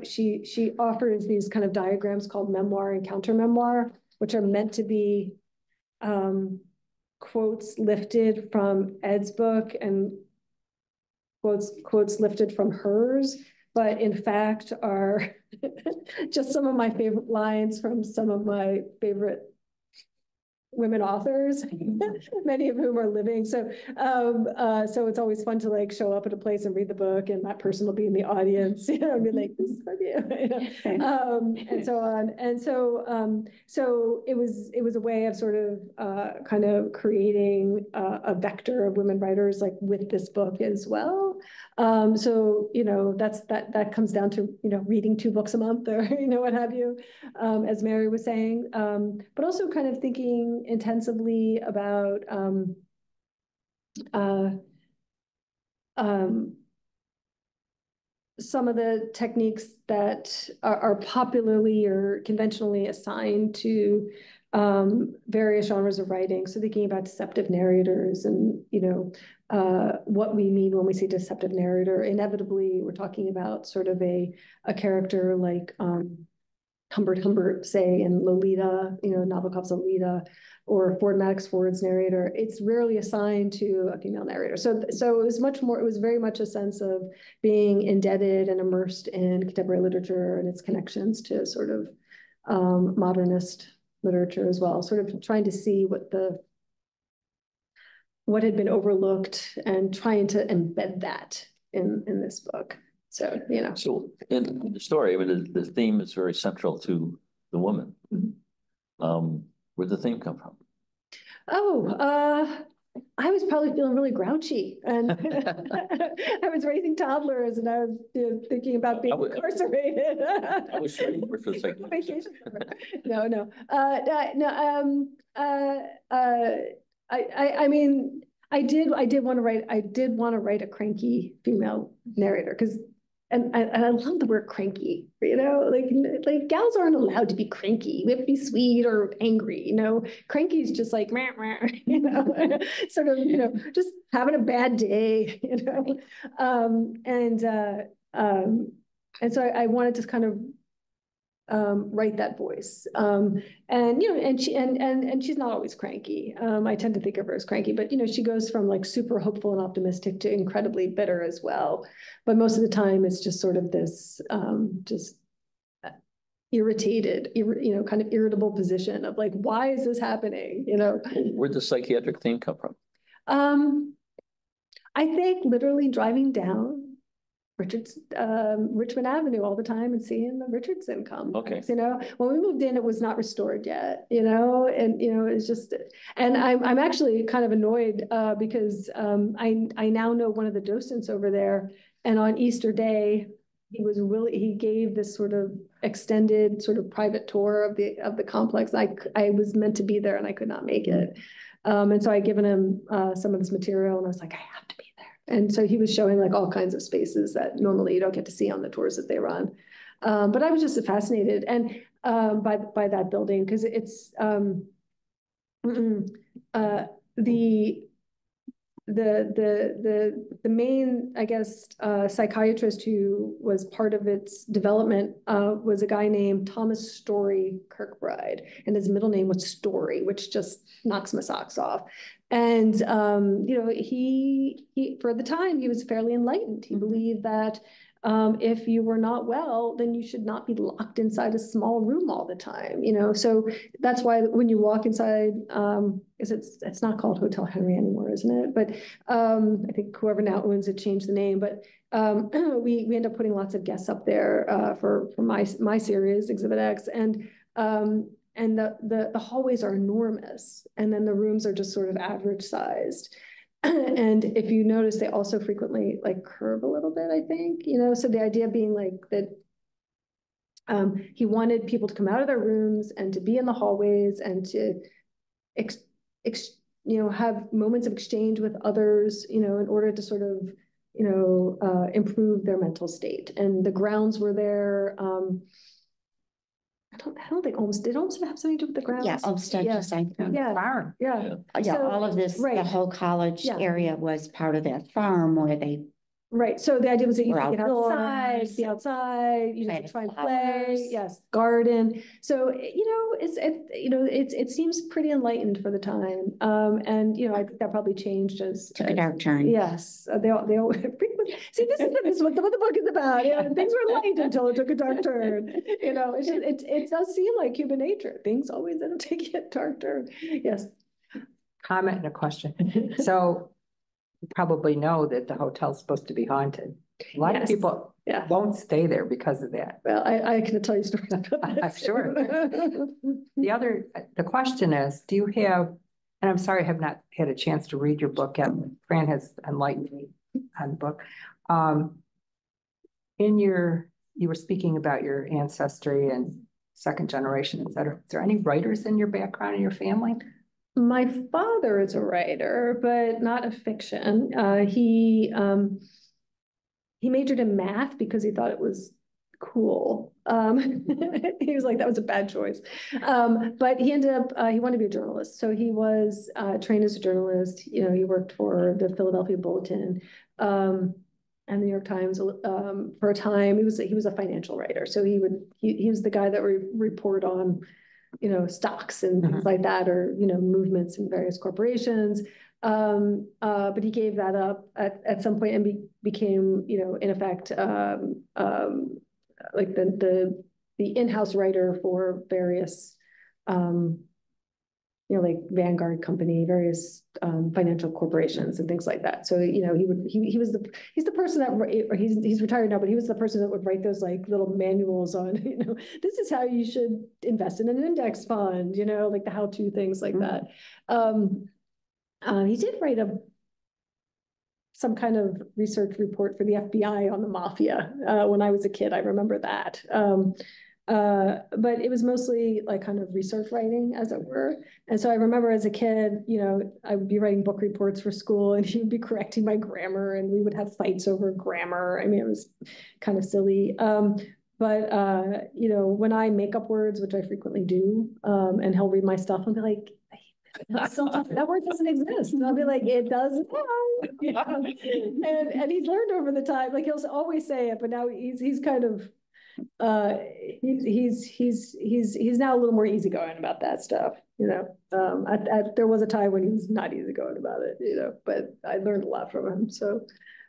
she offers these kind of diagrams called memoir and counter memoir, which are meant to be quotes lifted from Ed's book and quotes lifted from hers, but in fact are just some of my favorite lines from some of my favorite women authors, many of whom are living. So, so it's always fun to like show up at a place and read the book, and that person will be in the audience, you know, and be like, "This is for you," you know? And so on. And so, so it was a way of sort of kind of creating a vector of women writers like with this book as well. So, you know, that comes down to, you know, reading 2 books a month or, you know, what have you, as Mary was saying, but also kind of thinking intensively about some of the techniques that are popularly or conventionally assigned to various genres of writing. So thinking about deceptive narrators and, you know, what we mean when we say deceptive narrator. Inevitably, we're talking about sort of a character like Humbert, say, in Lolita, you know, Nabokov's Lolita, or Max Ford's narrator. It's rarely assigned to a female narrator. So it was much more, it was very much a sense of being indebted and immersed in contemporary literature and its connections to sort of modernist literature as well, sort of trying to see what had been overlooked and trying to embed that in this book. So, you know. So in the story, I mean, the theme is very central to the woman. Mhm. Where'd the theme come from? Oh, I was probably feeling really grouchy, and I was raising toddlers, and I was, you know, thinking about being incarcerated. I was sure you were for a second. No. I mean, I did want to write a cranky female narrator, because and I love the word cranky, you know, like gals aren't allowed to be cranky. We have to be sweet or angry, you know. Cranky is just like, meh, meh, you know, sort of, you know, just having a bad day, you know. And so I wanted to kind of write that voice. And, you know, and she's not always cranky. I tend to think of her as cranky, but, you know, she goes from like super hopeful and optimistic to incredibly bitter as well. But most of the time it's just sort of this, just irritated, you know, kind of irritable position of like, why is this happening? You know, Where'd the psychiatric theme come from? I think literally driving down Richmond Avenue all the time and seeing the Richardson complex. Okay. You know, when we moved in, it was not restored yet, you know, and, you know, it's just, and I'm actually kind of annoyed because I now know one of the docents over there, and on Easter Day, he gave this sort of extended sort of private tour of the complex. I was meant to be there and I could not make it. And so I given him some of this material, and I was like, I have to be there. And so he was showing like all kinds of spaces that normally you don't get to see on the tours that they run. But I was just fascinated and by that building, because it's the main, I guess, psychiatrist who was part of its development was a guy named Thomas Story Kirkbride, and his middle name was Story, which just knocks my socks off. And you know, he for the time, he was fairly enlightened. He believed that if you were not well, then you should not be locked inside a small room all the time, you know. So that's why when you walk inside, it's not called Hotel Henry anymore, isn't it? But I think whoever now owns it changed the name. But we end up putting lots of guests up there for my series Exhibit X, and the hallways are enormous, and then the rooms are just sort of average sized. And if you notice, they also frequently like curve a little bit, I think, you know, so the idea being like that he wanted people to come out of their rooms and to be in the hallways and to you know, have moments of exchange with others, you know, in order to sort of, you know, improve their mental state. And the grounds were there. I don't think did Olmsted have something to do with the grounds? Yeah, Olmsted designed the farm. Yeah. Yeah, all of this, the whole college area was part of that farm where they Right, so the idea was that you Or could get outside, outdoors. be outside, you Plant could try and play, flowers. yes, garden. So, it seems pretty enlightened for the time. And, I think that probably changed Took a dark turn. yes, they all frequently, see, this is what the book is about. Things were light until it took a dark turn. It's just, it does seem like human nature. Things always end up taking a dark turn. Yes. Comment and a question. So you probably know that the hotel's supposed to be haunted. A lot of Yes. people Yeah. won't stay there because of that. Well, I can tell you stories about I'm that. sure. The question is, do you have, and I'm sorry, I have not had a chance to read your book yet. Fran has enlightened me on the book. You were speaking about your ancestry and second generation, et cetera. Is there any writers in your background in your family? My father is a writer, but not a fiction. He majored in math because he thought it was cool. He was like, that was a bad choice. But he ended up, he wanted to be a journalist. So he was trained as a journalist. He worked for the Philadelphia Bulletin and the New York Times for a time. He was a financial writer. So he was the guy that would report on stocks and things like that, or, movements in various corporations. But he gave that up at some point and became, in effect, like the in-house writer for various, like Vanguard Company, various financial corporations and things like that. So, he's the person that, or he's retired now, but he was the person that would write those like little manuals on, this is how you should invest in an index fund, like the how-to things like that. He did write some kind of research report for the FBI on the mafia when I was a kid. I remember that. But it was mostly like kind of research writing, as it were. And so I remember as a kid, I would be writing book reports for school and he would be correcting my grammar and we would have fights over grammar. I mean, it was kind of silly. But when I make up words, which I frequently do, and he'll read my stuff and be like, that word doesn't exist. And I'll be like, it does now. And he's learned over the time, like he'll always say it, but now he's kind of he's now a little more easygoing about that stuff. There was a time when he was not easygoing about it, but I learned a lot from him. So,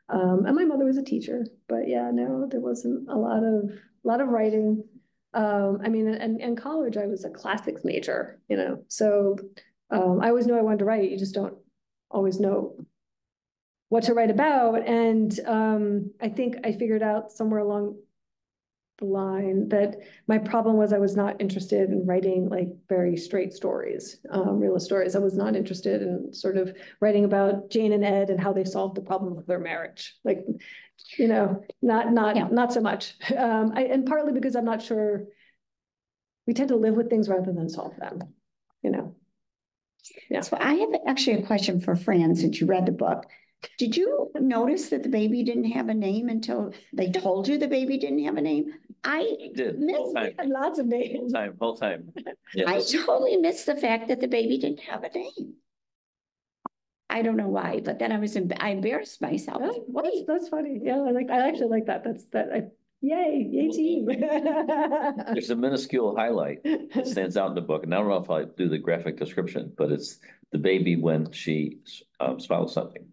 and my mother was a teacher, but yeah, no, there wasn't a lot of writing. I mean, and in college, I was a classics major, so I always knew I wanted to write. You just don't always know what to write about. And I think I figured out somewhere along the line that my problem was I was not interested in writing like very straight stories, realist stories. I was not interested in sort of writing about Jane and Ed and how they solved the problem of their marriage. Like, not so much. And partly because I'm not sure, we tend to live with things rather than solve them, Yeah. So I have actually a question for Fran, since you read the book. Did you notice that the baby didn't have a name until they told you the baby didn't have a name? I did. missed Lots of names. Whole time. Yeah. I totally missed the fact that the baby didn't have a name. I don't know why, but then I embarrassed myself. That's funny. Yeah, I actually like that. Yay team. There's a minuscule highlight that stands out in the book, and I don't know if I do the graphic description, but it's the baby when she swallows something.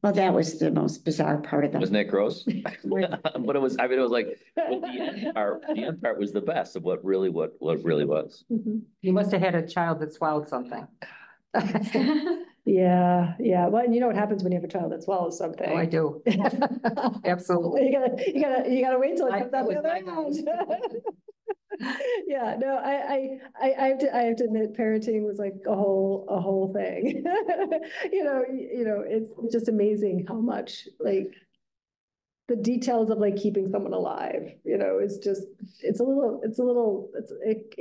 Well, that was the most bizarre part of it. Wasn't that gross? But it was, I mean, it was like, well, the end part was the best of what really was. You must have had a child that swallowed something. Yeah. Well, you know what happens when you have a child that swallows something. Oh, I do. Absolutely. You gotta wait till it comes out the other end. Yeah, no, I have to admit, parenting was like a whole thing. It's just amazing how much like the details of like keeping someone alive, it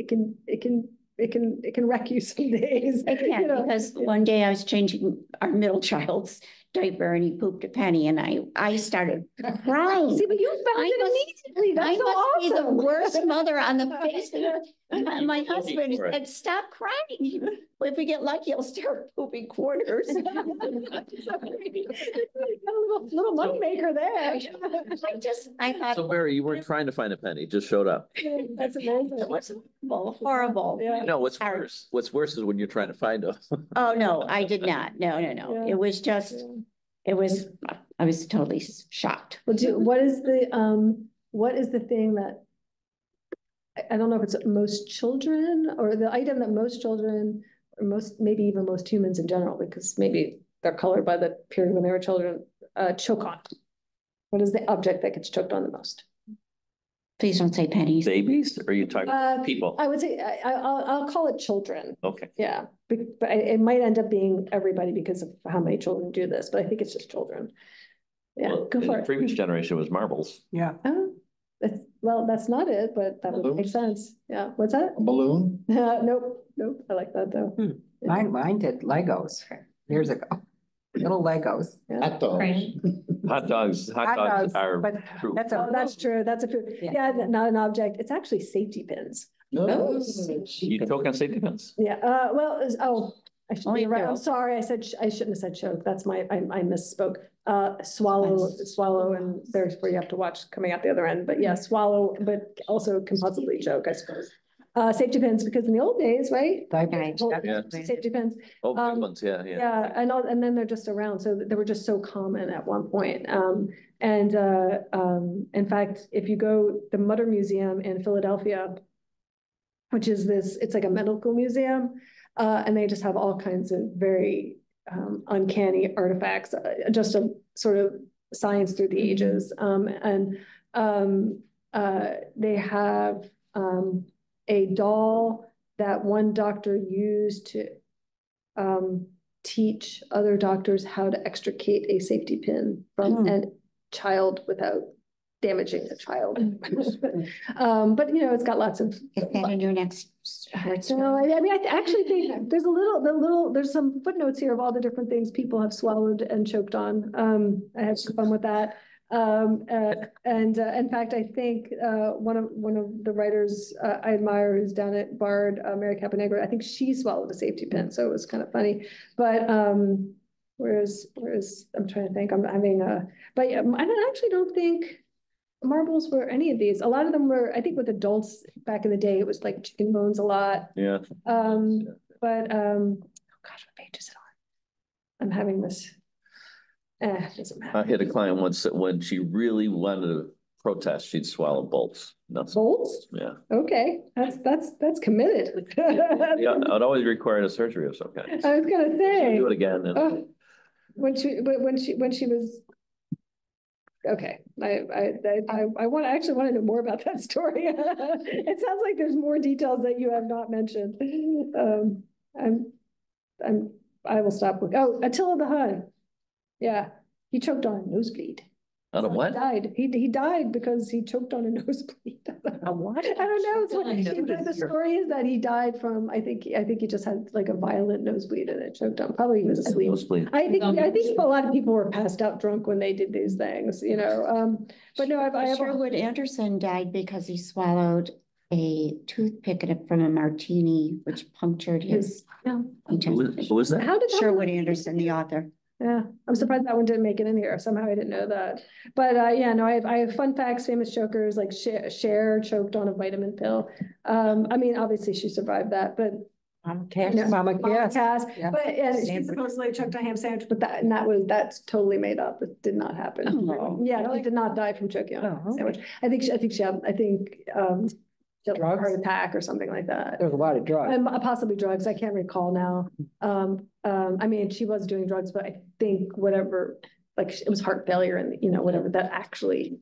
can wreck you some days. Because one day I was changing our middle child's diaper and he pooped a penny and I started crying. See, but you found it immediately. That's so awesome. Be the worst mother on the face of the earth. My husband said, stop crying. if we get lucky, he'll start pooping corners. Got a little money maker there. I thought. So Mary, you weren't trying to find a penny, just showed up. That's amazing. It was horrible. Yeah. No, what's Sorry. worse? What's worse is when you're trying to find them. Oh, no, I did not. No. Yeah. It was just, I was totally shocked. Well, what is the thing that, I don't know if it's most children or the item that most children or maybe even most humans in general, because maybe they're colored by the period when they were children, choke on. What is the object that gets choked on the most? Please don't say pennies. Babies? Or are you talking people? I would say, I'll call it children. Okay. Yeah, but it might end up being everybody because of how many children do this, but I think it's just children. Yeah, Well, go in for the it. previous generation was marbles. Yeah. Oh, that's not it, but that would make sense. Yeah, what's that? A balloon? Nope, I like that though. Mine did Legos years ago. Little Legos. Hot dogs. Right. Hot dogs are But true. that's Oh, a, that's true. That's a food. Yeah. Yeah, not an object. It's actually safety pins. No. You choke on safety pins? Yeah, well, I should Only be right. I'm girl. sorry. I shouldn't have said choke. That's I misspoke. Swallow, and there's where you have to watch coming out the other end. But yeah, swallow, but also can possibly choke, I suppose. Safety pins, because in the old days, right? Right. Yeah. Safety pins. Oh, Um, good ones, yeah. Yeah, and then they're just around, so they were just so common at one point. In fact, if you go the Mutter Museum in Philadelphia, which is it's like a medical museum, and they just have all kinds of very uncanny artifacts, just a sort of science through the ages. They have a doll that one doctor used to teach other doctors how to extricate a safety pin from a child without damaging the child. But it's got lots of. Is that in your next? No, I mean, I actually think there's there's some footnotes here of all the different things people have swallowed and choked on. I had some fun with that. In fact, I think one of the writers I admire who's down at Bard, Mary Caponegro, I think she swallowed a safety pin, so it was kind of funny. But whereas I'm trying to think, I'm having but I actually don't think marbles were any of these. A lot of them were, I think with adults back in the day, it was like chicken bones a lot. Yeah. But oh gosh, what page is it on? I'm having this. Doesn't matter. I had a client once that when she really wanted to protest, she'd swallow bolts. Nuts. Bolts? Yeah. Okay, that's committed. Yeah, it always required a surgery of some kind. I was gonna say. Do it again. And When she was. Okay, I actually want to know more about that story. It sounds like there's more details that you have not mentioned. I will stop with, Attila the Hun. Yeah, he choked on a nosebleed. out of what? He died. He died because he choked on a nosebleed. A what? I don't know. It's Choked the story is that he died from, I think he just had like a violent nosebleed and it choked on. Probably he was asleep. Nosebleed. I think a lot of people were passed out drunk when they did these things, but no, I have. Sherwood Anderson died because he swallowed a toothpick from a martini, which punctured his. Who is that? How did that? Sherwood Anderson, the author. Yeah, I'm surprised that one didn't make it in here. Somehow I didn't know that. But yeah, no, I have fun facts, famous chokers, like Cher choked on a vitamin pill. I mean, obviously she survived that, but Mama Cass. Mama Cass. Yeah. But she Sandwich. supposedly choked on a ham sandwich, but that's totally made up. It did not happen. Oh, Yeah, no, it did not die from choking on a ham Oh, okay. sandwich. I think she had she had a Drugs? heart attack or something like that. There's a lot of drugs. And possibly drugs, I can't recall now. I mean, she was doing drugs, but I think whatever, like it was heart failure and, whatever that actually,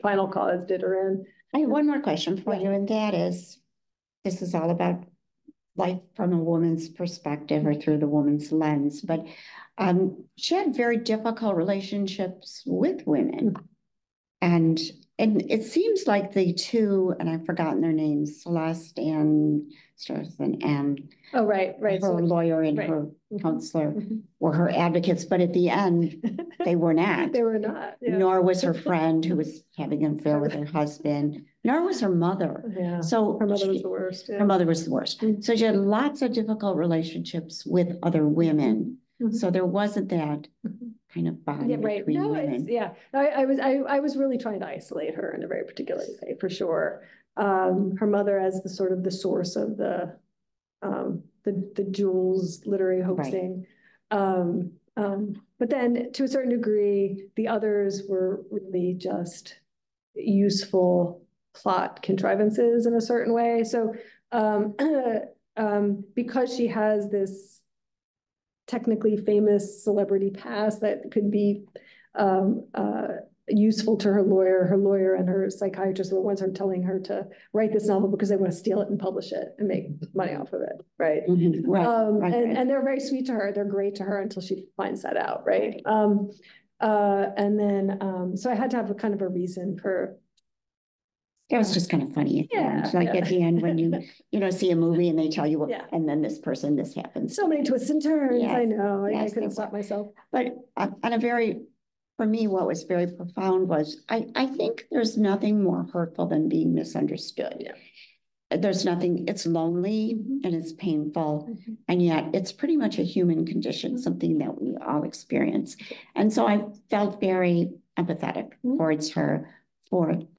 final cause did her in. I have one more question for you, and that is, this is all about life from a woman's perspective or through the woman's lens, but she had very difficult relationships with women. And And it seems like the two, and I've forgotten their names, Celeste and starts with an M. Oh, right. Her lawyer and right. her Mhm. counselor Mhm. were her advocates, but at the end, they were not. They were not. Yeah. Nor was her friend who was having an affair with her husband, nor was her mother. Yeah. So Her mother was the worst. Yeah. her mother was the worst. Mhm. So she had lots of difficult relationships with other women. Mhm. So there wasn't that Mhm. kind of bond Yeah, right. between No, women. it's, yeah. I was really trying to isolate her in a very particular way, for sure. Her mother as the sort of the source of the Jules literary hoaxing. But then to a certain degree, the others were really just useful plot contrivances in a certain way. So because she has this technically famous celebrity past that could be useful to her lawyer and her psychiatrist were the ones who are telling her to write this novel because they want to steal it and publish it and make money off of it, right? Mhm. Right, right. And they're very sweet to her. They're great to her until she finds that out, right? And then so I had to have a kind of a reason for. It was just kind of funny at the end. Yeah, Like yeah. at the end when you see a movie and they tell you, Yeah. and then this happens. So many twists and turns. Yes, I know. I yes, couldn't there stop were. myself. But for me, what was very profound was I think there's nothing more hurtful than being misunderstood. Yeah. There's nothing, it's lonely and it's painful, and yet it's pretty much a human condition, something that we all experience. And so I felt very empathetic towards her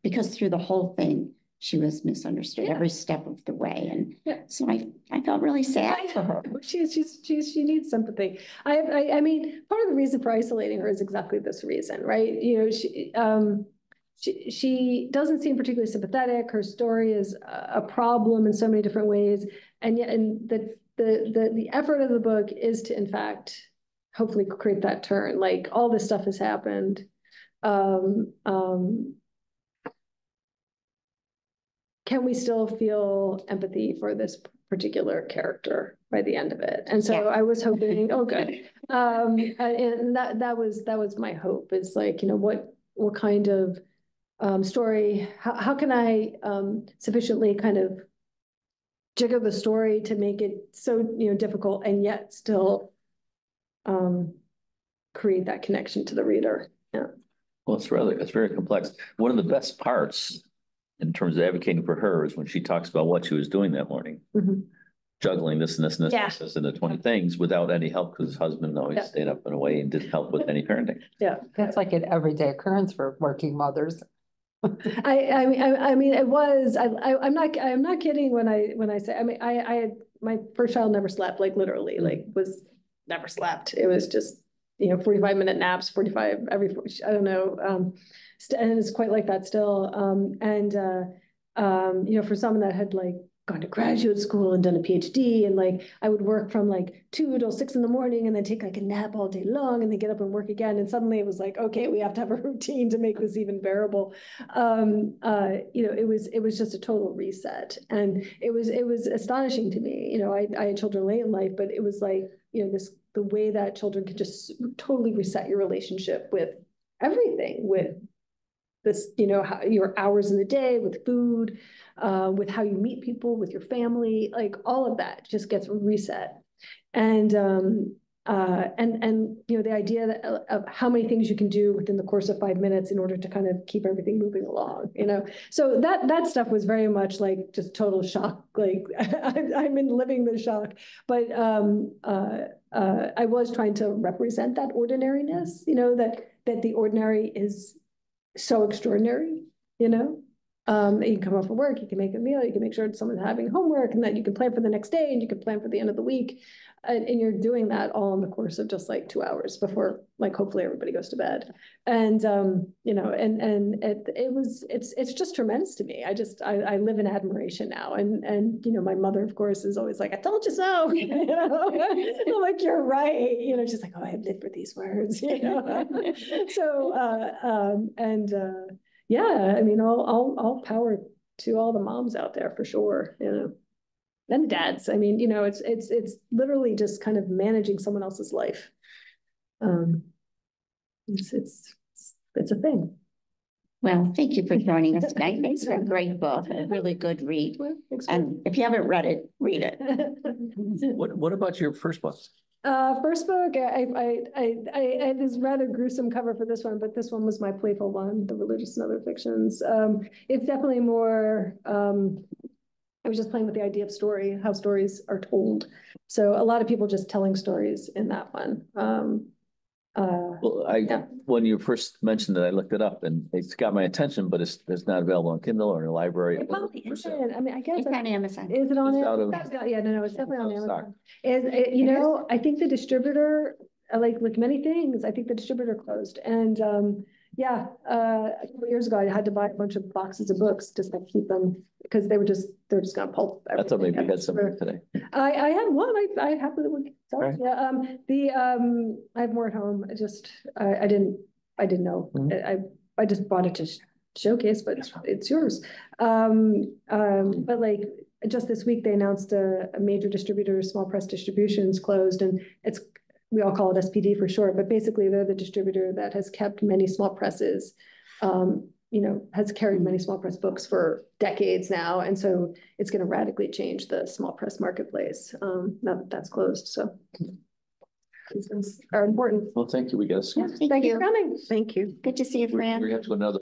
because through the whole thing, she was misunderstood every step of the way. And so I felt really sad for her. She needs sympathy. I mean, part of the reason for isolating her is exactly this reason, right? She doesn't seem particularly sympathetic. Her story is a problem in so many different ways. And yet, the effort of the book is to, in fact, hopefully create that turn. Like all this stuff has happened. Can we still feel empathy for this particular character by the end of it? And so I was hoping, oh, good. And that was my hope, is like, what kind of story, how can I sufficiently kind of jigger the story to make it so, difficult and yet still create that connection to the reader. Yeah. Well, it's very complex. One of the best parts in terms of advocating for her is when she talks about what she was doing that morning. Juggling this and this and this and the 20 things without any help because his husband always stayed up and away and didn't help with any parenting. Yeah. That's like an everyday occurrence for working mothers. I mean, it was, I'm not kidding when I say, I mean, I had, my first child never slept, like literally, like was never slept. It was just, 45-minute naps, 45 every, I don't know. And it's quite like that still. For someone that had like gone to graduate school and done a PhD, and like I would work from like 2 till 6 in the morning and then take like a nap all day long and then get up and work again. And suddenly it was like, okay, we have to have a routine to make this even bearable. It was just a total reset. And it was astonishing to me. I had children late in life, but it was like, the way that children could just totally reset your relationship with everything, with this, how your hours in the day, with food, with how you meet people, with your family, like all of that just gets reset. And the idea of how many things you can do within the course of 5 minutes in order to kind of keep everything moving along, so that stuff was very much like just total shock. Like I'm in living the shock, but I was trying to represent that ordinariness, that the ordinary is so extraordinary, you can come up from work, you can make a meal, you can make sure someone's having homework, and that you can plan for the next day, and you can plan for the end of the week, and you're doing that all in the course of just like 2 hours before, like, hopefully everybody goes to bed. And it's just tremendous to me. I live in admiration now, and my mother, of course, is always like, I told you so. I'm like, you're right. She's like, oh, I lived for these words. So yeah, I mean, all power to all the moms out there for sure, and dads. I mean, it's literally just kind of managing someone else's life. It's a thing. Well, thank you for joining us tonight. It's a great book, a really good read. And if you haven't read it, read it. What about your first book? First book, I this rather gruesome cover for this one, but this one was my playful one, The Religious and Other Fictions. It's definitely more, I was just playing with the idea of story, how stories are told. So a lot of people just telling stories in that one. Well, yeah. when you first mentioned it, I looked it up and it's got my attention, but it's not available on Kindle or in a library. It probably isn't. I mean, I guess. It's on Amazon. Is it on It's it? out of- Yeah, no, it's definitely on out of stock. Amazon. You know, I think the distributor, like many things, I think the distributor closed. And yeah, a couple years ago, I had to buy a bunch of boxes of books just to keep them because they're just gonna pulp I thought maybe you had everything. something today. I had one. I happily would. Right. Yeah. I have more at home. I didn't know. I just bought it to showcase, but it's yours. But like just this week, they announced a major distributor, Small Press Distributions, closed, and we all call it SPD for short, but basically they're the distributor that has kept many small presses, has carried many small press books for decades now. And so it's going to radically change the small press marketplace. Now that that's closed. So these things are important. Well, thank you. We got to. Yeah, thank Thank you you. for coming. Thank you. Good to see you, Fran. We have to another.